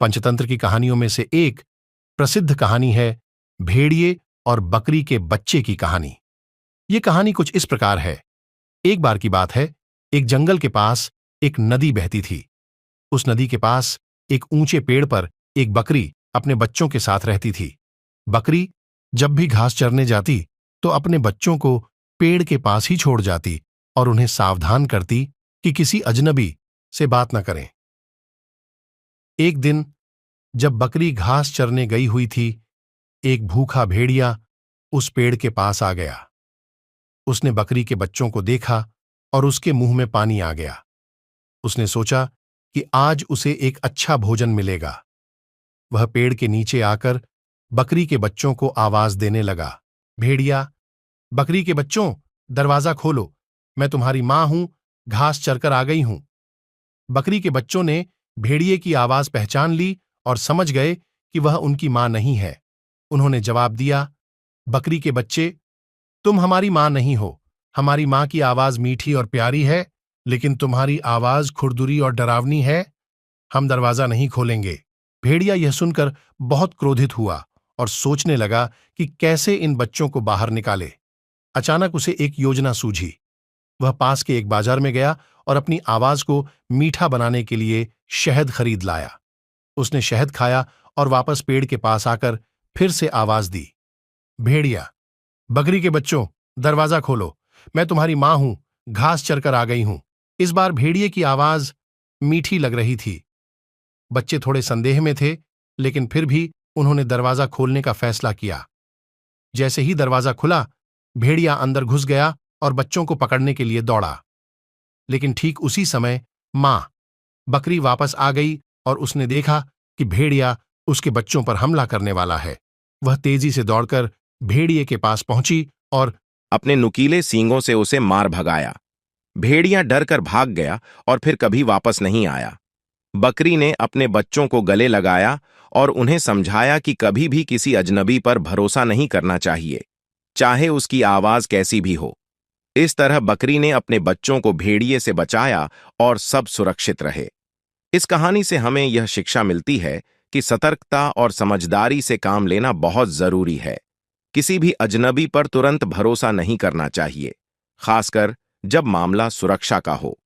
पंचतंत्र की कहानियों में से एक प्रसिद्ध कहानी है भेड़िए और बकरी के बच्चे की कहानी। ये कहानी कुछ इस प्रकार है। एक बार की बात है, एक जंगल के पास एक नदी बहती थी। उस नदी के पास एक ऊंचे पेड़ पर एक बकरी अपने बच्चों के साथ रहती थी। बकरी जब भी घास चरने जाती तो अपने बच्चों को पेड़ के पास ही छोड़ जाती और उन्हें सावधान करती कि किसी अजनबी से बात न करें। एक दिन जब बकरी घास चरने गई हुई थी, एक भूखा भेड़िया उस पेड़ के पास आ गया। उसने बकरी के बच्चों को देखा और उसके मुंह में पानी आ गया। उसने सोचा कि आज उसे एक अच्छा भोजन मिलेगा। वह पेड़ के नीचे आकर बकरी के बच्चों को आवाज देने लगा, भेड़िया, बकरी के बच्चों, दरवाजा खोलो, मैं तुम्हारी मां हूं, घास चरकर आ गई हूं। बकरी के बच्चों ने भेड़िए की आवाज पहचान ली और समझ गए कि वह उनकी मां नहीं है। उन्होंने जवाब दिया, बकरी के बच्चे, तुम हमारी मां नहीं हो। हमारी मां की आवाज मीठी और प्यारी है, लेकिन तुम्हारी आवाज खुरदुरी और डरावनी है। हम दरवाजा नहीं खोलेंगे। भेड़िया यह सुनकर बहुत क्रोधित हुआ और सोचने लगा कि कैसे इन बच्चों को बाहर निकाले। अचानक उसे एक योजना सूझी। वह पास के एक बाजार में गया और अपनी आवाज को मीठा बनाने के लिए शहद खरीद लाया। उसने शहद खाया और वापस पेड़ के पास आकर फिर से आवाज दी, भेड़िया, बकरी के बच्चों, दरवाजा खोलो, मैं तुम्हारी मां हूं, घास चरकर आ गई हूं। इस बार भेड़िए की आवाज मीठी लग रही थी। बच्चे थोड़े संदेह में थे, लेकिन फिर भी उन्होंने दरवाजा खोलने का फैसला किया। जैसे ही दरवाजा खुला, भेड़िया अंदर घुस गया और बच्चों को पकड़ने के लिए दौड़ा। लेकिन ठीक उसी समय मां बकरी वापस आ गई और उसने देखा कि भेड़िया उसके बच्चों पर हमला करने वाला है। वह तेजी से दौड़कर भेड़िए के पास पहुंची और अपने नुकीले सींगों से उसे मार भगाया। भेड़िया डर कर भाग गया और फिर कभी वापस नहीं आया। बकरी ने अपने बच्चों को गले लगाया और उन्हें समझाया कि कभी भी किसी अजनबी पर भरोसा नहीं करना चाहिए, चाहे उसकी आवाज कैसी भी हो। इस तरह बकरी ने अपने बच्चों को भेड़िए से बचाया और सब सुरक्षित रहे। इस कहानी से हमें यह शिक्षा मिलती है कि सतर्कता और समझदारी से काम लेना बहुत जरूरी है। किसी भी अजनबी पर तुरंत भरोसा नहीं करना चाहिए, खासकर जब मामला सुरक्षा का हो।